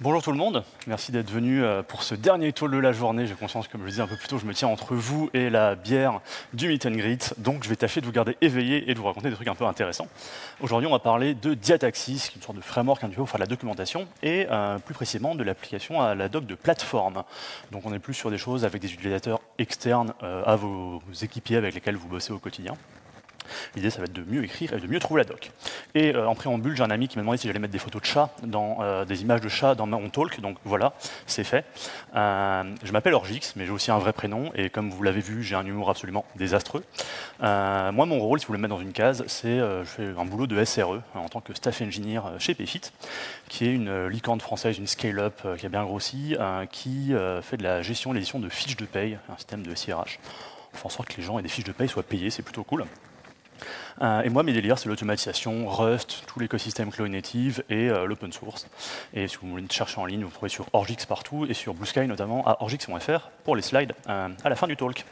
Bonjour tout le monde, merci d'être venu pour ce dernier talk de la journée. J'ai conscience, comme je le disais un peu plus tôt, je me tiens entre vous et la bière du meet and greet, donc je vais tâcher de vous garder éveillé et de vous raconter des trucs un peu intéressants. Aujourd'hui, on va parler de Diataxis, qui est une sorte de framework un petit peu pour faire de la documentation, et plus précisément de l'application à la doc de plateforme. Donc on est plus sur des choses avec des utilisateurs externes à vos équipiers avec lesquels vous bossez au quotidien. L'idée, ça va être de mieux écrire et de mieux trouver la doc. Et en préambule, j'ai un ami qui m'a demandé si j'allais mettre des photos de chats, des images de chats dans mon talk, donc voilà, c'est fait. Je m'appelle Orgix, mais j'ai aussi un vrai prénom, et comme vous l'avez vu, j'ai un humour absolument désastreux. Moi, mon rôle, si vous voulez me mettre dans une case, c'est je fais un boulot de SRE, en tant que staff engineer chez Payfit, qui est une licorne française, une scale-up qui a bien grossi, qui fait de la gestion et l'édition de fiches de paye, un système de SIRH. On fait en sorte que les gens aient des fiches de paye soient payés, c'est plutôt cool. Et moi, mes délires, c'est l'automatisation, Rust, tout l'écosystème Cloud Native et l'open source. Et si vous voulez chercher en ligne, vous trouvez sur Orgix partout et sur Blue Sky notamment à orgix.fr pour les slides à la fin du talk.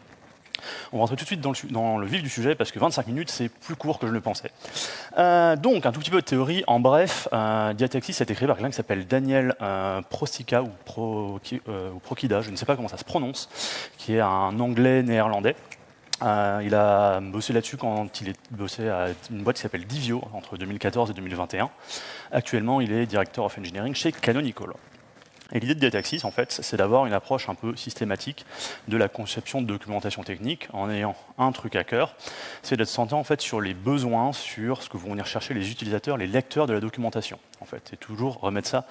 On va rentrer tout de suite dans le vif du sujet parce que 25 minutes, c'est plus court que je le pensais. Donc, un tout petit peu de théorie. En bref, Diataxis a été créé par quelqu'un qui s'appelle Daniel Prostika ou Prokida, je ne sais pas comment ça se prononce, qui est un anglais néerlandais. Il a bossé là-dessus quand il bossé à une boîte qui s'appelle Divio entre 2014 et 2021. Actuellement, il est directeur of engineering chez Canonical. Et l'idée de Diataxis, en fait, c'est d'avoir une approche un peu systématique de la conception de documentation technique en ayant un truc à cœur, c'est d'être centré en fait sur les besoins, sur ce que vont venir chercher les utilisateurs, les lecteurs de la documentation, en fait, et toujours remettre ça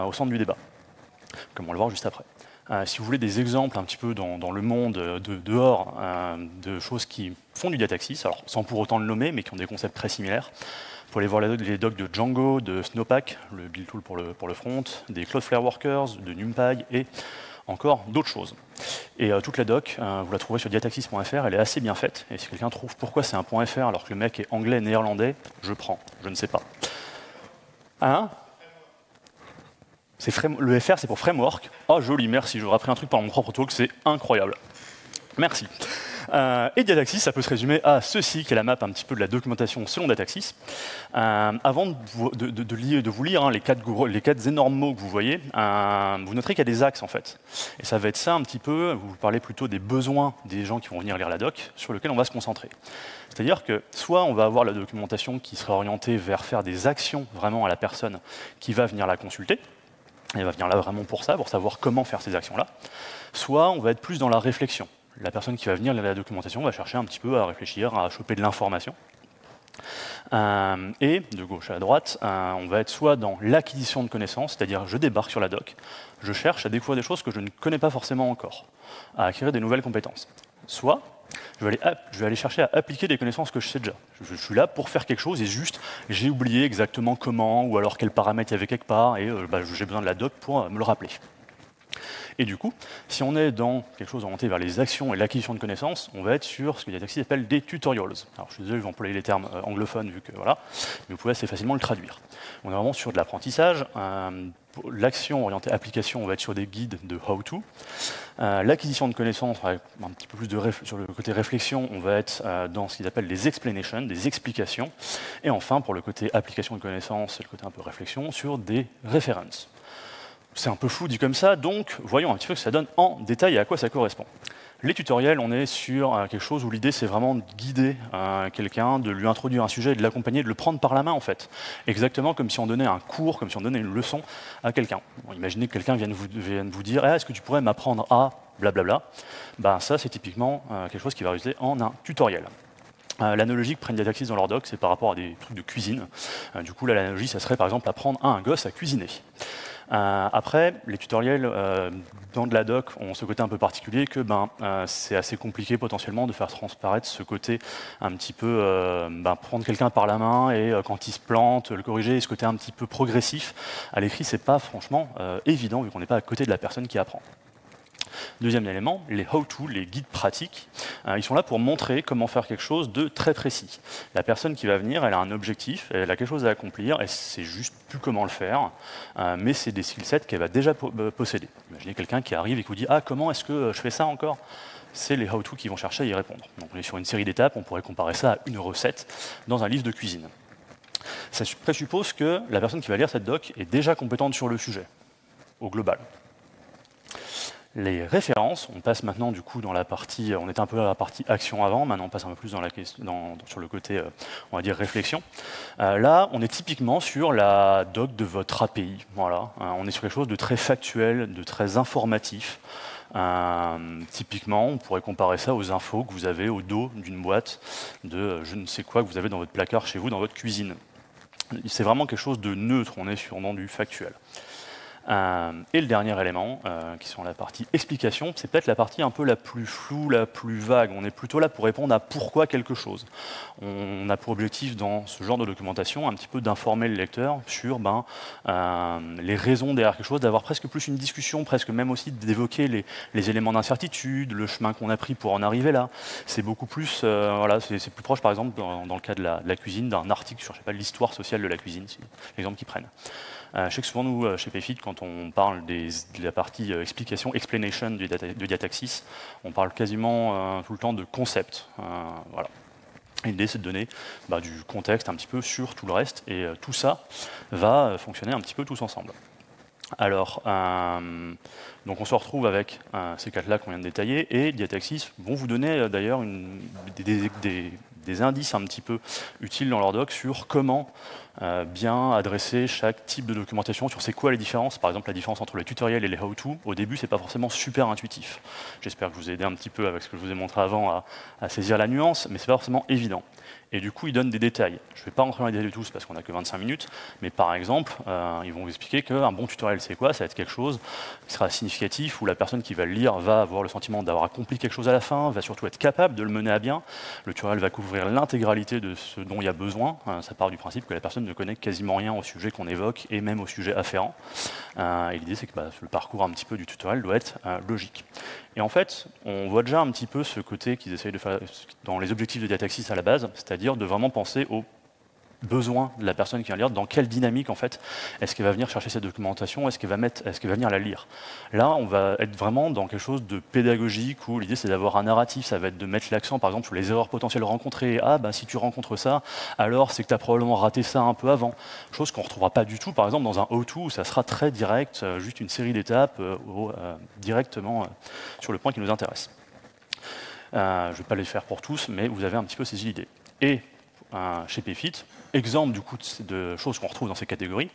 au centre du débat, comme on le voit juste après. Si vous voulez des exemples un petit peu dans le monde dehors de choses qui font du Diataxis, alors sans pour autant le nommer, mais qui ont des concepts très similaires, vous pouvez aller voir les docs de Django, de Snowpack, le build tool pour le front, des Cloudflare Workers, de NumPy et encore d'autres choses. Et toute la doc, vous la trouverez sur diataxis.fr, elle est assez bien faite. Et si quelqu'un trouve pourquoi c'est un .fr alors que le mec est anglais, néerlandais, je prends, je ne sais pas. Hein ? Le FR, c'est pour framework. Oh, joli, merci. J'aurais appris un truc par mon propre talk, c'est incroyable. Merci. Et Diataxis, ça peut se résumer à ceci, qui est la map un petit peu de la documentation selon Diataxis. Avant de vous lire les quatre énormes mots que vous voyez, vous noterez qu'il y a des axes en fait. Et ça va être ça un petit peu, vous parlez plutôt des besoins des gens qui vont venir lire la doc, sur lesquels on va se concentrer. C'est-à-dire que soit on va avoir la documentation qui sera orientée vers faire des actions vraiment à la personne qui va venir la consulter, elle va venir là vraiment pour ça, pour savoir comment faire ces actions-là. Soit on va être plus dans la réflexion. La personne qui va venir lire la documentation va chercher un petit peu à réfléchir, à choper de l'information. Et de gauche à droite, on va être soit dans l'acquisition de connaissances, c'est-à-dire je débarque sur la doc, je cherche à découvrir des choses que je ne connais pas forcément encore, à acquérir des nouvelles compétences. Soit je vais aller chercher à appliquer des connaissances que je sais déjà. Je suis là pour faire quelque chose et juste, j'ai oublié exactement comment ou alors quels paramètres il y avait quelque part et j'ai besoin de la doc pour me le rappeler. Et du coup, si on est dans quelque chose orienté vers les actions et l'acquisition de connaissances, on va être sur ce que Diataxis appelle des tutorials. Alors je suis désolé, je vais employer les termes anglophones vu que voilà, mais vous pouvez assez facilement le traduire. On est vraiment sur de l'apprentissage. L'action orientée application, on va être sur des guides de how-to. L'acquisition de connaissances, un petit peu plus sur le côté réflexion, on va être dans ce qu'ils appellent des explanations, des explications. Et enfin, pour le côté application de connaissances et le côté un peu réflexion, sur des references. C'est un peu flou dit comme ça, donc voyons un petit peu ce que ça donne en détail et à quoi ça correspond. Les tutoriels, on est sur quelque chose où l'idée c'est vraiment de guider quelqu'un, de lui introduire un sujet, de l'accompagner, de le prendre par la main en fait. Exactement comme si on donnait un cours, comme si on donnait une leçon à quelqu'un. Bon, imaginez que quelqu'un vienne vous dire est-ce que tu pourrais m'apprendre à blablabla. Ben, ça c'est typiquement quelque chose qui va résulter en un tutoriel. L'analogie que prennent Diataxis dans leur doc, c'est par rapport à des trucs de cuisine. Du coup, là, l'analogie, ça serait par exemple apprendre à un gosse à cuisiner. Après, les tutoriels dans de la doc ont ce côté un peu particulier que c'est assez compliqué potentiellement de faire transparaître ce côté un petit peu prendre quelqu'un par la main et quand il se plante, le corriger, et ce côté un petit peu progressif. À l'écrit, c'est pas franchement évident vu qu'on n'est pas à côté de la personne qui apprend. Deuxième élément, les how-to, les guides pratiques, ils sont là pour montrer comment faire quelque chose de très précis. La personne qui va venir, elle a un objectif, elle a quelque chose à accomplir, et c'est juste plus comment le faire, mais c'est des skillsets qu'elle va déjà posséder. Imaginez quelqu'un qui arrive et qui vous dit « Ah, comment est-ce que je fais ça encore ?» C'est les how-to qui vont chercher à y répondre. Donc on est sur une série d'étapes, on pourrait comparer ça à une recette dans un livre de cuisine. Ça présuppose que la personne qui va lire cette doc est déjà compétente sur le sujet. au global. Les références, on passe maintenant du coup dans la partie, on était un peu à la partie action avant, maintenant on passe un peu plus sur le côté, on va dire, réflexion. Là, on est typiquement sur la doc de votre API. Voilà. On est sur quelque chose de très factuel, de très informatif. Typiquement, on pourrait comparer ça aux infos que vous avez au dos d'une boîte de je ne sais quoi que vous avez dans votre placard chez vous, dans votre cuisine. C'est vraiment quelque chose de neutre, on est sur du factuel. Et le dernier élément, qui sont la partie explication, c'est peut-être la partie un peu la plus floue, la plus vague. On est plutôt là pour répondre à pourquoi quelque chose. On a pour objectif dans ce genre de documentation un petit peu d'informer le lecteur sur les raisons derrière quelque chose, d'avoir presque plus une discussion, presque même aussi d'évoquer les éléments d'incertitude, le chemin qu'on a pris pour en arriver là. C'est beaucoup plus, voilà, c'est plus proche par exemple dans le cas de la cuisine, d'un article sur l'histoire sociale de la cuisine, c'est l'exemple qu'ils prennent. Je sais que souvent, nous, chez Payfit, quand on parle de la partie explication, explanation de Diataxis, on parle quasiment tout le temps de concept. Voilà. L'idée, c'est de donner du contexte un petit peu sur tout le reste, et tout ça va fonctionner un petit peu tous ensemble. Alors, donc on se retrouve avec ces quatre-là qu'on vient de détailler, et Diataxis vont vous donner d'ailleurs des indices un petit peu utiles dans leur doc sur comment bien adresser chaque type de documentation, sur c'est quoi les différences, par exemple la différence entre les tutoriels et les how-to. Au début, c'est pas forcément super intuitif. J'espère que je vous ai aidé un petit peu avec ce que je vous ai montré avant à saisir la nuance, mais c'est pas forcément évident. Et du coup, ils donnent des détails. Je ne vais pas rentrer dans les détails de tous parce qu'on n'a que 25 minutes, mais par exemple, ils vont vous expliquer qu'un bon tutoriel, c'est quoi? Ça va être quelque chose qui sera significatif, où la personne qui va le lire va avoir le sentiment d'avoir accompli quelque chose à la fin, va surtout être capable de le mener à bien. Le tutoriel va couvrir l'intégralité de ce dont il y a besoin. Ça part du principe que la personne ne connaît quasiment rien au sujet qu'on évoque, et même au sujet afférent. Et l'idée, c'est que le parcours un petit peu du tutoriel doit être logique. Et en fait, on voit déjà un petit peu ce côté qu'ils essayent de faire dans les objectifs de Diataxis à la base, c'est-à-dire de vraiment penser aux besoin de la personne qui va lire, dans quelle dynamique en fait est-ce qu'elle va venir chercher cette documentation, est-ce qu'elle va venir la lire. Là, on va être vraiment dans quelque chose de pédagogique où l'idée c'est d'avoir un narratif, ça va être de mettre l'accent par exemple sur les erreurs potentielles rencontrées. Ah bah si tu rencontres ça, alors c'est que tu as probablement raté ça un peu avant. Chose qu'on ne retrouvera pas du tout par exemple dans un how-to où ça sera très direct, juste une série d'étapes directement sur le point qui nous intéresse. Je ne vais pas les faire pour tous, mais vous avez un petit peu saisi l'idée. Et chez Payfit, exemple du coup de choses qu'on retrouve dans ces catégories.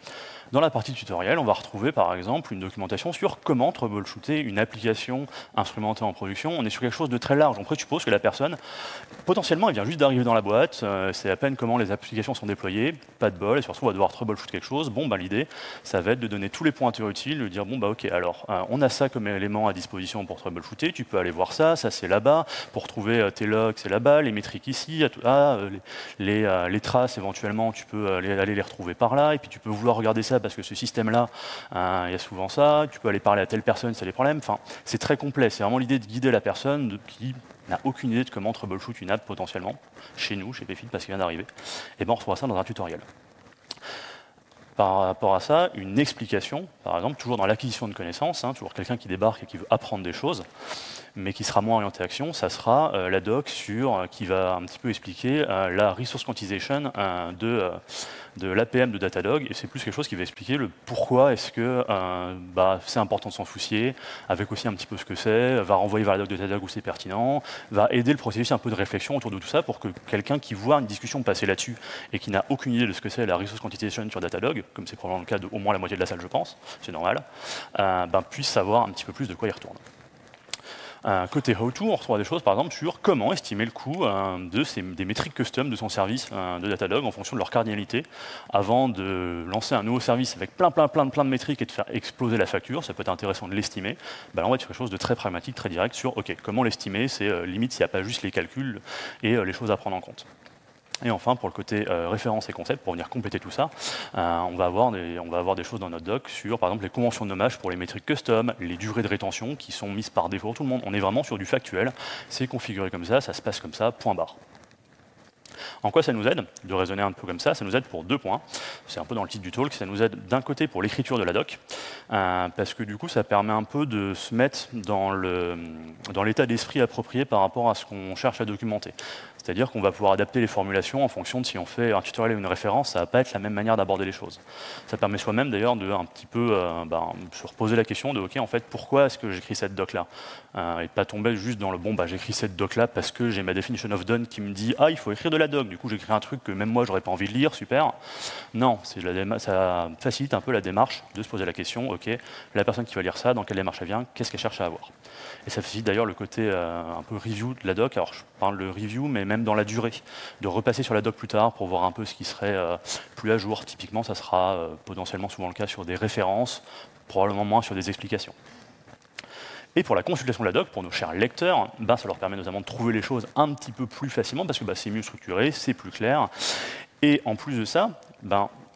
Dans la partie tutoriel, on va retrouver par exemple une documentation sur comment troubleshooter une application instrumentée en production. On est sur quelque chose de très large. On présuppose que la personne, potentiellement, elle vient juste d'arriver dans la boîte, c'est à peine comment les applications sont déployées, pas de bol, et surtout on va devoir troubleshooter quelque chose. Bon, l'idée, ça va être de donner tous les pointeurs utiles, de dire ok, alors on a ça comme élément à disposition pour troubleshooter, tu peux aller voir ça, ça c'est là-bas, pour trouver tes logs c'est là-bas, les métriques ici, les traces éventuellement, tu peux aller les retrouver par là, et puis tu peux vouloir regarder ça parce que ce système-là, il y a souvent ça, tu peux aller parler à telle personne, c'est des problèmes, enfin, c'est très complet, c'est vraiment l'idée de guider la personne qui n'a aucune idée de comment troubleshoot une app potentiellement, chez nous, chez Payfit, parce qu'il vient d'arriver, et on retrouvera ça dans un tutoriel. Par rapport à ça, une explication, par exemple, toujours dans l'acquisition de connaissances, toujours quelqu'un qui débarque et qui veut apprendre des choses, mais qui sera moins orienté action, ça sera la doc qui va un petit peu expliquer la resource quantization de l'APM de Datadog, et c'est plus quelque chose qui va expliquer le pourquoi est-ce que c'est important de s'en soucier, avec aussi un petit peu ce que c'est, va renvoyer vers la doc de Datadog où c'est pertinent, va aider le processus un peu de réflexion autour de tout ça pour que quelqu'un qui voit une discussion passer là-dessus et qui n'a aucune idée de ce que c'est la resource quantization sur Datadog, comme c'est probablement le cas d'au moins la moitié de la salle je pense, c'est normal, puisse savoir un petit peu plus de quoi il retourne. Côté how-to, on retrouve des choses par exemple sur comment estimer le coût des métriques custom de son service de Datadog en fonction de leur cardinalité. Avant de lancer un nouveau service avec plein de métriques et de faire exploser la facture, ça peut être intéressant de l'estimer. Là, on va être sur quelque chose de très pragmatique, très direct sur comment l'estimer, c'est limite s'il n'y a pas juste les calculs et les choses à prendre en compte. Et enfin, pour le côté référence et concept, pour venir compléter tout ça, on va avoir des choses dans notre doc sur, par exemple, les conventions de nommage pour les métriques custom, les durées de rétention qui sont mises par défaut pour tout le monde. On est vraiment sur du factuel, c'est configuré comme ça se passe comme ça, point barre. En quoi ça nous aide de raisonner un peu comme ça? Ça nous aide pour 2 points. C'est un peu dans le titre du talk. Ça nous aide d'un côté pour l'écriture de la doc, parce que du coup, ça permet un peu de se mettre dans l'état d'esprit approprié par rapport à ce qu'on cherche à documenter. C'est-à-dire qu'on va pouvoir adapter les formulations en fonction de si on fait un tutoriel ou une référence, ça ne va pas être la même manière d'aborder les choses. Ça permet soi-même d'ailleurs de un petit peu se reposer la question de ok, en fait, pourquoi est-ce que j'écris cette doc là et pas tomber juste dans le bon, j'écris cette doc là parce que j'ai ma definition of done qui me dit ah, il faut écrire de la doc, du coup j'écris un truc que même moi j'aurais pas envie de lire, super. Non, ça facilite un peu la démarche de se poser la question ok, la personne qui va lire ça, dans quelle démarche elle vient, qu'est-ce qu'elle cherche à avoir. Et ça facilite d'ailleurs le côté un peu review de la doc. Alors je parle de review, mais même dans la durée, de repasser sur la doc plus tard pour voir un peu ce qui serait plus à jour. Typiquement, ça sera potentiellement souvent le cas sur des références, probablement moins sur des explications. Et pour la consultation de la doc, pour nos chers lecteurs, ça leur permet notamment de trouver les choses un petit peu plus facilement parce que c'est mieux structuré, c'est plus clair. Et en plus de ça,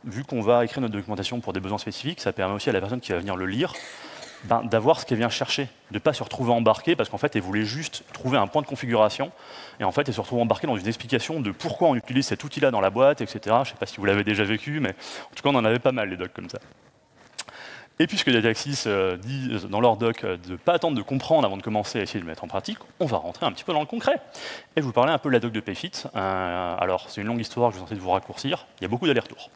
vu qu'on va écrire notre documentation pour des besoins spécifiques, ça permet aussi à la personne qui va venir le lire d'avoir ce qu'elle vient chercher, de ne pas se retrouver embarquée parce qu'en fait, elle voulait juste trouver un point de configuration et en fait, elle se retrouve embarquée dans une explication de pourquoi on utilise cet outil-là dans la boîte, etc. Je ne sais pas si vous l'avez déjà vécu, mais en tout cas, on en avait pas mal, les docs comme ça. Et puisque Dataxis dit dans leur doc de ne pas attendre de comprendre avant de commencer à essayer de le mettre en pratique, on va rentrer un petit peu dans le concret. Et je vous parlais un peu de la doc de Payfit. Alors, c'est une longue histoire que je vais essayer de vous raccourcir. Il y a beaucoup d'allers-retours.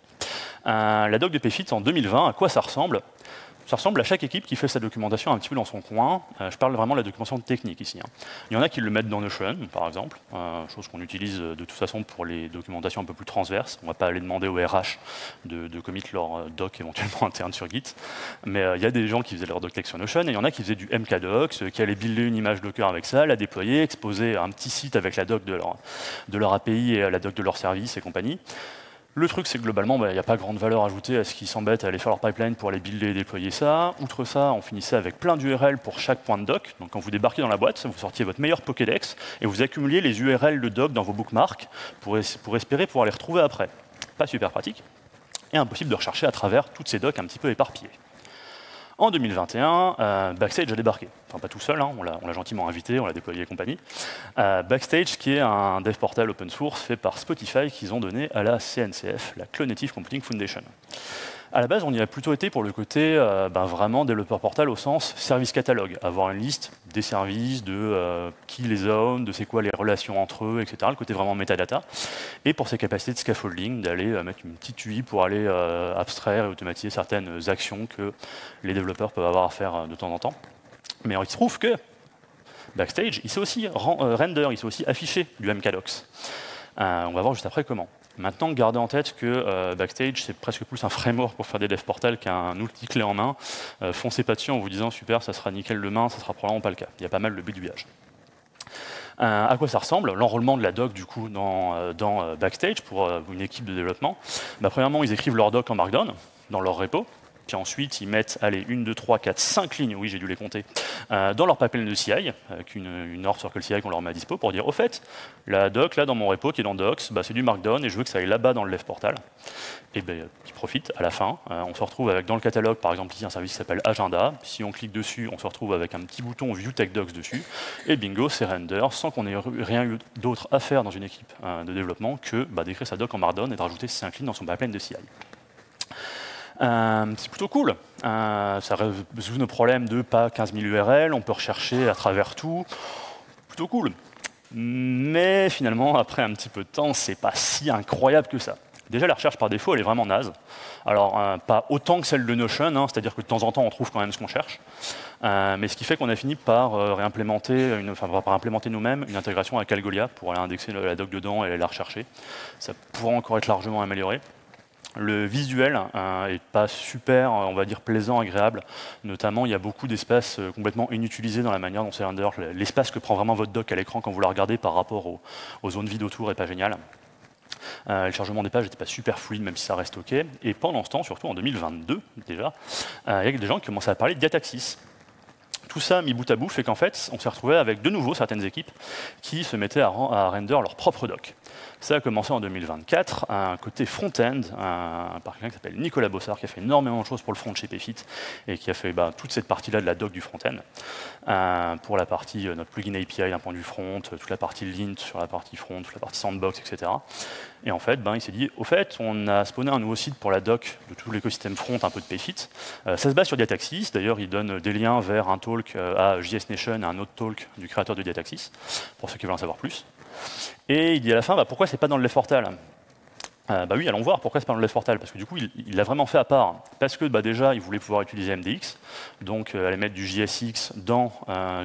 La doc de Payfit en 2020, à quoi ça ressemble ? Ça ressemble à chaque équipe qui fait sa documentation un petit peu dans son coin. Je parle vraiment de la documentation technique ici. Il y en a qui le mettent dans Notion, par exemple, chose qu'on utilise de toute façon pour les documentations un peu plus transverses. On ne va pas aller demander au RH de commit leur doc éventuellement interne sur Git. Mais il y a des gens qui faisaient leur doc tech sur Notion, et il y en a qui faisaient du MKDocs, qui allaient builder une image Docker avec ça, la déployer, exposer un petit site avec la doc de leur API et la doc de leur service et compagnie. Le truc, c'est que globalement, il n'y a pas grande valeur ajoutée à ce qu'ils s'embêtent à aller faire leur pipeline pour aller builder et déployer ça. Outre ça, on finissait avec plein d'URL pour chaque point de doc. Donc quand vous débarquez dans la boîte, vous sortiez votre meilleur Pokédex et vous accumuliez les URL de doc dans vos bookmarks pour espérer pouvoir les retrouver après. Pas super pratique. Et impossible de rechercher à travers toutes ces docs un petit peu éparpillées. En 2021, Backstage a débarqué. Enfin, pas tout seul, on l'a gentiment invité, on l'a déployé et compagnie. Backstage, qui est un dev portal open source fait par Spotify qu'ils ont donné à la CNCF, la Cognitive Computing Foundation. À la base, on y a plutôt été pour le côté vraiment développeur portal au sens service catalogue, avoir une liste des services, de qui les own, de c'est quoi les relations entre eux, etc. Le côté vraiment metadata. Et pour ses capacités de scaffolding, d'aller mettre une petite UI pour aller abstraire et automatiser certaines actions que les développeurs peuvent avoir à faire de temps en temps. Mais il se trouve que Backstage, il sait aussi render, il sait aussi afficher du MKDocs. On va voir juste après comment. Maintenant, gardez en tête que Backstage, c'est presque plus un framework pour faire des dev portal qu'un outil clé en main. Foncez pas dessus en vous disant super, ça sera nickel demain, ça sera probablement pas le cas. Il y a pas mal de bidouillage. À quoi ça ressemble? L'enrôlement de la doc du coup dans Backstage pour une équipe de développement. Premièrement, ils écrivent leur doc en Markdown dans leur repo. Puis ensuite, ils mettent, 1, 2, 3, 4, 5 lignes, oui, j'ai dû les compter, dans leur pipeline de CI, avec une org circle CI qu'on leur met à dispo pour dire, au fait, la doc, là, dans mon repo, qui est dans Docs, c'est du Markdown, et je veux que ça aille là-bas dans le dev portal. Et qui profite, à la fin, on se retrouve avec, dans le catalogue, par exemple, ici, un service qui s'appelle Agenda. Si on clique dessus, on se retrouve avec un petit bouton View Tech Docs dessus, et bingo, c'est render, sans qu'on ait rien eu d'autre à faire dans une équipe de développement que d'écrire sa doc en Markdown et de rajouter 5 lignes dans son pipeline de CI. C'est plutôt cool. Ça résout nos problèmes de pas 15 000 URL, on peut rechercher à travers tout. Plutôt cool. Mais finalement, après un petit peu de temps, c'est pas si incroyable que ça. Déjà, la recherche par défaut, elle est vraiment naze. Alors, pas autant que celle de Notion, c'est-à-dire que de temps en temps, on trouve quand même ce qu'on cherche. Mais ce qui fait qu'on a fini par implémenter nous-mêmes une intégration avec Algolia pour aller indexer la doc dedans et aller la rechercher. Ça pourrait encore être largement amélioré. Le visuel est pas super, on va dire plaisant, agréable. Notamment, il y a beaucoup d'espaces complètement inutilisés dans la manière dont c'est render. L'espace que prend vraiment votre doc à l'écran quand vous la regardez par rapport aux zones vides autour est pas génial. Le chargement des pages n'était pas super fluide, même si ça reste OK. Et pendant ce temps, surtout en 2022 déjà, il y a des gens qui commencent à parler de Dataxis. Tout ça mis bout à bout fait qu'en fait, on s'est retrouvé avec de nouveau certaines équipes qui se mettaient à render leur propre doc. Ça a commencé en 2024, un côté front-end, par quelqu'un qui s'appelle Nicolas Bossard, qui a fait énormément de choses pour le front chez Payfit et qui a fait toute cette partie-là de la doc du front-end. Pour la partie, notre plugin API d'un point de vue front, toute la partie lint sur la partie front, toute la partie sandbox, etc. Et en fait, il s'est dit, au fait, on a spawné un nouveau site pour la doc de tout l'écosystème front un peu de Payfit. Ça se base sur Dataxis, d'ailleurs, il donne des liens vers un talk à JS Nation et un autre talk du créateur de Dataxis, pour ceux qui veulent en savoir plus. Et il dit à la fin, bah, pourquoi c'est pas dans le left portal? Bah oui, allons voir pourquoi c'est pas dans le left portal, parce que du coup, il l'a vraiment fait à part. Parce que bah, déjà, il voulait pouvoir utiliser MDX, donc aller mettre du JSX dans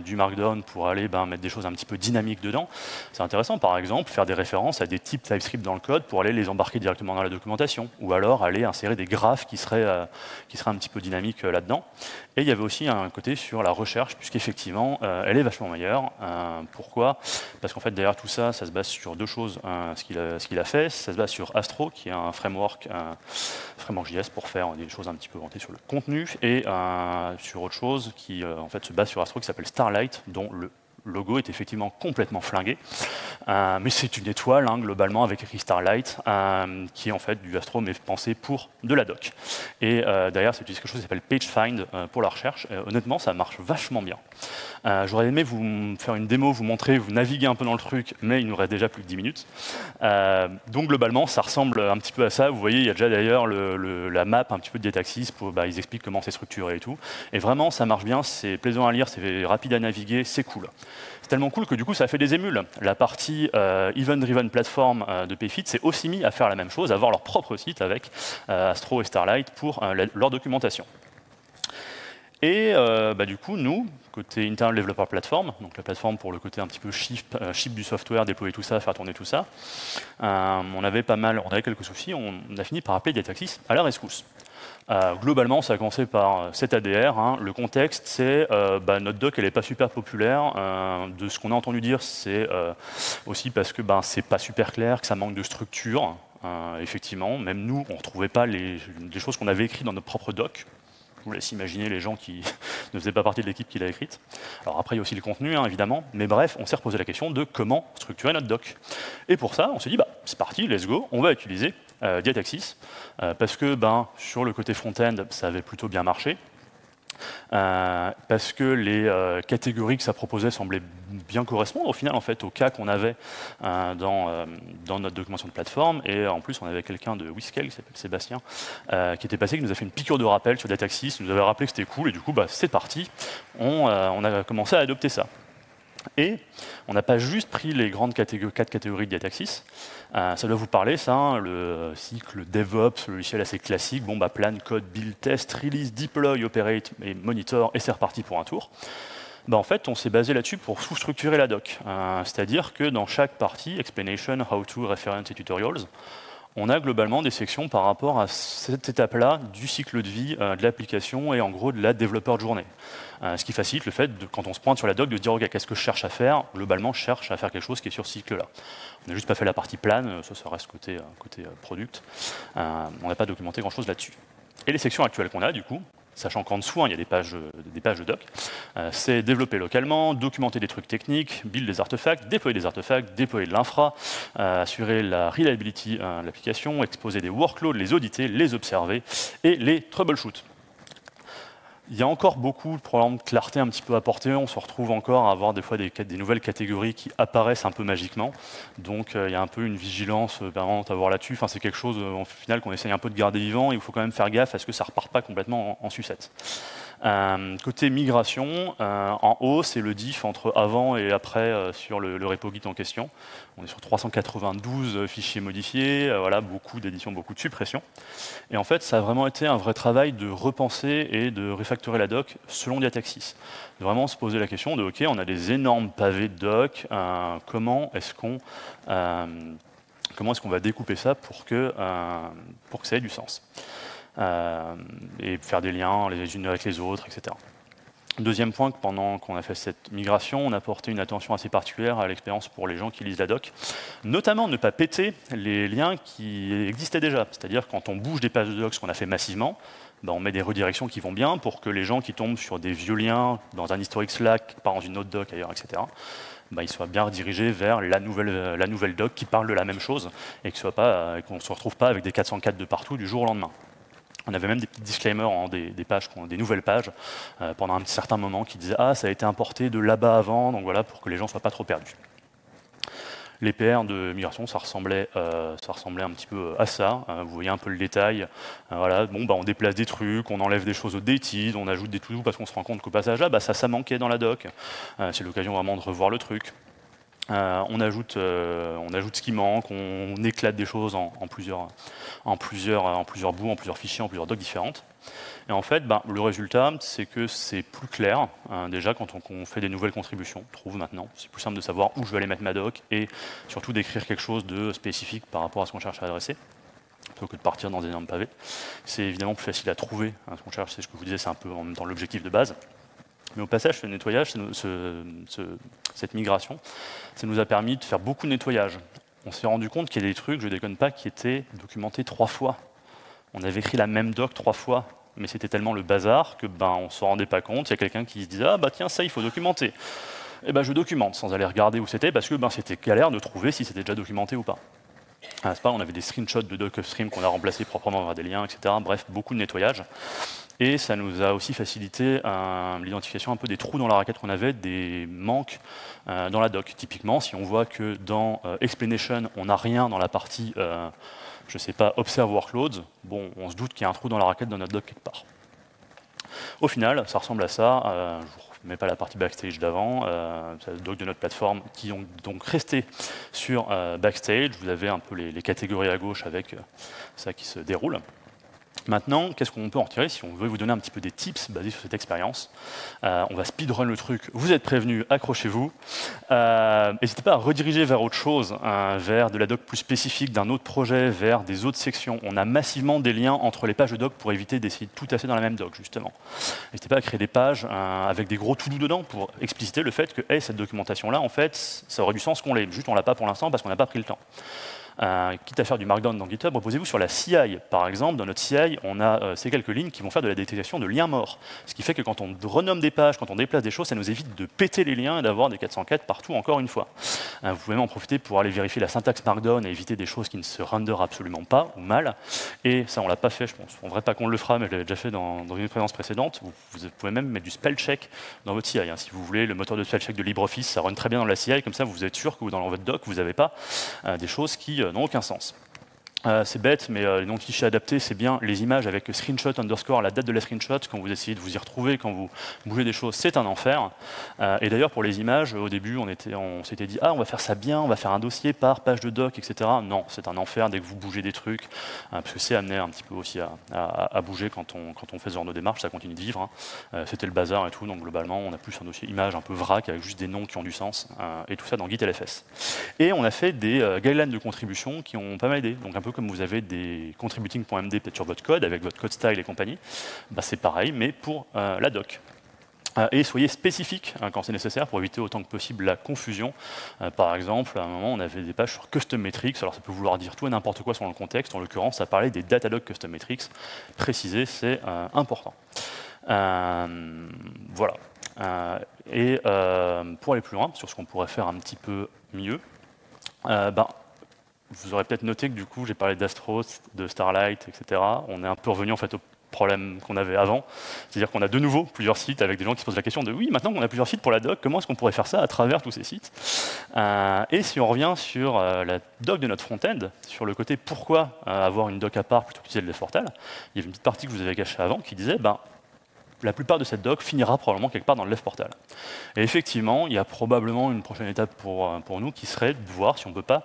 du Markdown pour aller mettre des choses un petit peu dynamiques dedans. C'est intéressant, par exemple, faire des références à des types TypeScript dans le code pour aller les embarquer directement dans la documentation, ou alors aller insérer des graphes qui seraient un petit peu dynamiques là-dedans. Et il y avait aussi un côté sur la recherche, puisqu'effectivement, elle est vachement meilleure. Pourquoi? Parce qu'en fait, derrière tout ça, ça se base sur deux choses. Ce qu'il a fait, ça se base sur Astro, qui est un framework JS pour faire des choses un petit peu orientées sur le contenu, et sur autre chose qui en fait se base sur Astro, qui s'appelle Starlight, dont le logo est effectivement complètement flingué, mais c'est une étoile globalement avec écrit Starlight, qui est en fait du Astro mais pensé pour de la doc. Et derrière, c'est utilisé quelque chose qui s'appelle PageFind pour la recherche. Honnêtement, ça marche vachement bien. J'aurais aimé vous faire une démo, vous montrer, vous naviguer un peu dans le truc, mais il nous reste déjà plus de 10 minutes. Donc globalement, ça ressemble un petit peu à ça. Vous voyez, il y a déjà d'ailleurs la map un petit peu de Diataxis, ils expliquent comment c'est structuré et tout. Et vraiment, ça marche bien, c'est plaisant à lire, c'est rapide à naviguer, c'est cool. C'est tellement cool que du coup, ça fait des émules. La partie Event-Driven Platform de Payfit s'est aussi mis à faire la même chose, à avoir leur propre site avec Astro et Starlight pour leur documentation. Et du coup, nous, côté Internal Developer Platform, donc la plateforme pour le côté un petit peu ship du software, déployer tout ça, faire tourner tout ça, on avait quelques soucis, on a fini par appeler Diataxis à la rescousse. Globalement, ça a commencé par cet ADR. Le contexte, c'est notre doc, elle n'est pas super populaire. De ce qu'on a entendu dire, c'est aussi parce que c'est pas super clair, que ça manque de structure. Effectivement, même nous, on ne retrouvait pas les choses qu'on avait écrites dans notre propre doc. Je vous laisse imaginer les gens qui ne faisaient pas partie de l'équipe qui l'a écrite. Alors après, il y a aussi le contenu, évidemment. Mais bref, on s'est reposé la question de comment structurer notre doc. Et pour ça, on s'est dit, c'est parti, let's go, on va utiliser Diataxis. Parce que sur le côté front-end, ça avait plutôt bien marché. Parce que les catégories que ça proposait semblaient bien correspondre au final en fait au cas qu'on avait dans notre documentation de plateforme, et en plus on avait quelqu'un de Whiskel qui s'appelle Sébastien qui était passé, qui nous a fait une piqûre de rappel sur Diataxis, nous avait rappelé que c'était cool, et du coup c'est parti, on a commencé à adopter ça. Et on n'a pas juste pris les grandes quatre catégories de Diataxis. Ça doit vous parler, ça, le cycle DevOps, le logiciel assez classique. Plan, code, build, test, release, deploy, operate et monitor, et c'est reparti pour un tour. En fait, on s'est basé là-dessus pour sous-structurer la doc. C'est-à-dire que dans chaque partie, explanation, how to, reference et tutorials, on a globalement des sections par rapport à cette étape-là du cycle de vie de l'application et en gros de la développeur de journée. Ce qui facilite le fait, quand on se pointe sur la doc, de se dire ok, qu'est-ce que je cherche à faire? Globalement, je cherche à faire quelque chose qui est sur ce cycle-là. On n'a juste pas fait la partie plane, ça reste côté product. On n'a pas documenté grand-chose là-dessus. Et les sections actuelles qu'on a, du coup, sachant qu'en dessous, il y a des pages de doc, c'est développer localement, documenter des trucs techniques, build des artefacts, déployer de l'infra, assurer la reliability de l'application, exposer des workloads, les auditer, les observer et les troubleshoot. Il y a encore beaucoup de problèmes de clarté un petit peu à porter. On se retrouve encore à avoir des fois des nouvelles catégories qui apparaissent un peu magiquement. Donc il y a un peu une vigilance permanente à avoir là-dessus. C'est quelque chose au final qu'on essaye un peu de garder vivant, et il faut quand même faire gaffe à ce que ça ne reparte pas complètement en sucette. Côté migration, en haut, c'est le diff entre avant et après sur le repo Git en question. On est sur 392 fichiers modifiés, beaucoup d'éditions, beaucoup de suppressions. Et en fait, ça a vraiment été un vrai travail de repenser et de refactorer la doc selon Diataxis. De vraiment se poser la question de, OK, on a des énormes pavés de doc, comment est-ce qu'on va découper ça pour que ça ait du sens, et faire des liens les unes avec les autres, etc. Deuxième point, que pendant qu'on a fait cette migration, on a porté une attention assez particulière à l'expérience pour les gens qui lisent la doc, notamment ne pas péter les liens qui existaient déjà. C'est-à-dire quand on bouge des pages de doc, ce qu'on a fait massivement, on met des redirections qui vont bien pour que les gens qui tombent sur des vieux liens dans un historique Slack, par dans une autre doc ailleurs, etc., ils soient bien redirigés vers la nouvelle doc qui parle de la même chose, et qu'on ne se retrouve pas avec des 404 de partout du jour au lendemain. On avait même des petits disclaimers des nouvelles pages pendant un certain moment qui disaient « Ah, ça a été importé de là-bas avant », donc voilà, pour que les gens ne soient pas trop perdus. Les PR de migration, ça ressemblait un petit peu à ça. Vous voyez un peu le détail. On déplace des trucs, on enlève des choses au dated, on ajoute des to-do parce qu'on se rend compte qu'au passage là, ça manquait dans la doc. C'est l'occasion vraiment de revoir le truc. On ajoute ce qui manque, on éclate des choses en plusieurs bouts, en plusieurs fichiers, en plusieurs docs différentes. Et en fait, le résultat, c'est que c'est plus clair. Déjà, quand on fait des nouvelles contributions, je trouve maintenant, c'est plus simple de savoir où je vais aller mettre ma doc et surtout d'écrire quelque chose de spécifique par rapport à ce qu'on cherche à adresser, plutôt que de partir dans des énormes pavés. C'est évidemment plus facile à trouver. Ce qu'on cherche, c'est ce que je vous disais, c'est un peu en même temps l'objectif de base. Mais au passage, ce nettoyage, cette migration, ça nous a permis de faire beaucoup de nettoyage. On s'est rendu compte qu'il y a des trucs, je ne déconne pas, qui étaient documentés 3 fois. On avait écrit la même doc 3 fois, mais c'était tellement le bazar que on ne s'en rendait pas compte. Il y a quelqu'un qui se disait « Ah tiens, ça, il faut documenter ». Et je documente sans aller regarder où c'était, parce que c'était galère de trouver si c'était déjà documenté ou pas. On avait des screenshots de doc upstream qu'on a remplacés proprement par des liens, etc. Bref, beaucoup de nettoyage. Et ça nous a aussi facilité l'identification un peu des trous dans la raquette qu'on avait, des manques dans la doc. Typiquement, si on voit que dans Explanation, on n'a rien dans la partie, je ne sais pas, Observe Workloads, on se doute qu'il y a un trou dans la raquette dans notre doc quelque part. Au final, ça ressemble à ça. Je ne mets pas la partie Backstage d'avant, c'est le doc de notre plateforme qui ont donc resté sur Backstage. Vous avez un peu les catégories à gauche avec ça qui se déroule. Maintenant, qu'est-ce qu'on peut en retirer si on veut vous donner un petit peu des tips basés sur cette expérience? On va speedrun le truc, vous êtes prévenus, accrochez-vous. N'hésitez pas à rediriger vers autre chose, vers de la doc plus spécifique d'un autre projet, vers des autres sections. On a massivement des liens entre les pages de doc pour éviter d'essayer de tout tasser dans la même doc, justement. N'hésitez pas à créer des pages avec des gros to-do dedans pour expliciter le fait que cette documentation-là, en fait, ça aurait du sens qu'on l'ait. Juste, on ne l'a pas pour l'instant parce qu'on n'a pas pris le temps. Quitte à faire du markdown dans GitHub, reposez-vous sur la CI. Par exemple, dans notre CI, on a ces quelques lignes qui vont faire de la détectation de liens morts. Ce qui fait que quand on renomme des pages, quand on déplace des choses, ça nous évite de péter les liens et d'avoir des 404 partout encore une fois. Vous pouvez même en profiter pour aller vérifier la syntaxe markdown et éviter des choses qui ne se renderent absolument pas ou mal. Et ça, on ne l'a pas fait, je pense. On ne devrait pas qu'on le fera, mais je l'avais déjà fait dans une présence précédente. Vous pouvez même mettre du spell check dans votre CI. Si vous voulez, le moteur de spell check de LibreOffice, ça run très bien dans la CI. Comme ça, vous êtes sûr que dans votre doc, vous n'avez pas des choses qui n'ont aucun sens. C'est bête, mais les noms de fichiers adaptés, c'est bien les images avec screenshot underscore, la date de la screenshot, quand vous essayez de vous y retrouver, quand vous bougez des choses, c'est un enfer. Et d'ailleurs, pour les images, au début, on s'était dit « Ah, on va faire ça bien, on va faire un dossier par page de doc, etc. » Non, c'est un enfer dès que vous bougez des trucs, parce que c'est amené un petit peu aussi à bouger quand on fait ce genre de démarche, ça continue de vivre. C'était le bazar et tout, donc globalement, on a plus un dossier image un peu vrac, avec juste des noms qui ont du sens, et tout ça dans Git LFS. Et on a fait des guidelines de contribution qui ont pas mal aidé, donc un peu comme vous avez des contributing.md peut-être sur votre code, avec votre code style et compagnie, c'est pareil, mais pour la doc. Et soyez spécifique quand c'est nécessaire pour éviter autant que possible la confusion. Par exemple, à un moment, on avait des pages sur custom metrics, alors ça peut vouloir dire tout et n'importe quoi selon le contexte. En l'occurrence, ça parlait des Datadog custom metrics. Préciser, c'est important. Voilà. Pour aller plus loin, sur ce qu'on pourrait faire un petit peu mieux, vous aurez peut-être noté que du coup, j'ai parlé d'Astros, de Starlight, etc. On est un peu revenu en fait au problème qu'on avait avant. C'est-à-dire qu'on a de nouveau plusieurs sites avec des gens qui se posent la question de oui, maintenant qu'on a plusieurs sites pour la doc, comment est-ce qu'on pourrait faire ça à travers tous ces sites? Et si on revient sur la doc de notre front-end, sur le côté pourquoi avoir une doc à part plutôt qu'utiliser le left-portal, il y avait une petite partie que vous avez cachée avant qui disait la plupart de cette doc finira probablement quelque part dans le left-portal. Et effectivement, il y a probablement une prochaine étape pour nous qui serait de voir si on ne peut pas,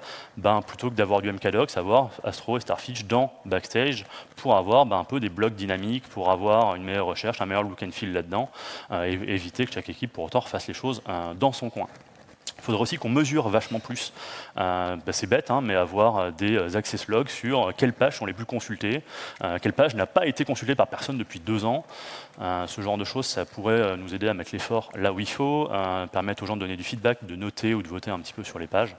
plutôt que d'avoir du mkdoc, avoir Astro et Starfish dans Backstage pour avoir un peu des blocs dynamiques, pour avoir une meilleure recherche, un meilleur look and feel là-dedans, et éviter que chaque équipe pour autant refasse les choses dans son coin. Il faudrait aussi qu'on mesure vachement plus, c'est bête, mais avoir des access logs sur quelles pages sont les plus consultées, quelle page n'a pas été consultée par personne depuis 2 ans. Ce genre de choses, ça pourrait nous aider à mettre l'effort là où il faut, permettre aux gens de donner du feedback, de noter ou de voter un petit peu sur les pages.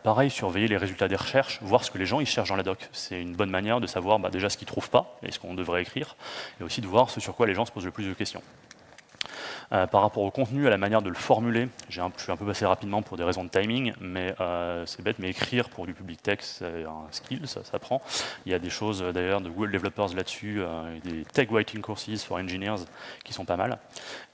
Pareil, surveiller les résultats des recherches, voir ce que les gens ils cherchent dans la doc. C'est une bonne manière de savoir déjà ce qu'ils ne trouvent pas et ce qu'on devrait écrire, et aussi de voir ce sur quoi les gens se posent le plus de questions. Par rapport au contenu, à la manière de le formuler, je suis un peu passé rapidement pour des raisons de timing, mais c'est bête, mais écrire pour du public text, c'est un skill, ça prend. Il y a des choses d'ailleurs de Google Developers là-dessus, des Tech Writing Courses for Engineers qui sont pas mal.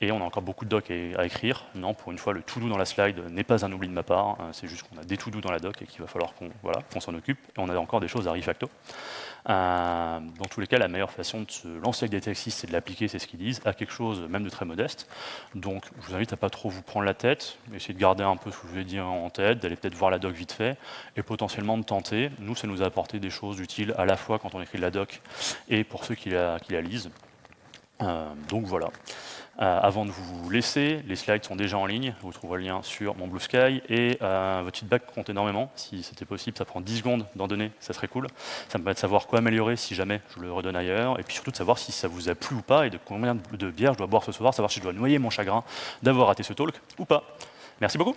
Et on a encore beaucoup de docs à écrire. Non, pour une fois, le to-do dans la slide n'est pas un oubli de ma part, c'est juste qu'on a des to-do dans la doc et qu'il va falloir qu'on s'en occupe. Et on a encore des choses à refacto. Dans tous les cas, la meilleure façon de se lancer avec des taxistes, c'est de l'appliquer, c'est ce qu'ils disent, à quelque chose même de très modeste. Donc je vous invite à pas trop vous prendre la tête, essayer de garder un peu ce que je vous ai dit en tête, d'aller peut-être voir la doc vite fait, et potentiellement de tenter. Nous, ça nous a apporté des choses utiles à la fois quand on écrit de la doc et pour ceux qui la lisent. Donc voilà. Avant de vous laisser, les slides sont déjà en ligne, vous trouverez le lien sur mon Blue Sky, et votre feedback compte énormément. Si c'était possible, ça prend 10 secondes d'en donner, ça serait cool. Ça me permet de savoir quoi améliorer si jamais je le redonne ailleurs, et puis surtout de savoir si ça vous a plu ou pas, et de combien de bières je dois boire ce soir, savoir si je dois noyer mon chagrin d'avoir raté ce talk ou pas. Merci beaucoup.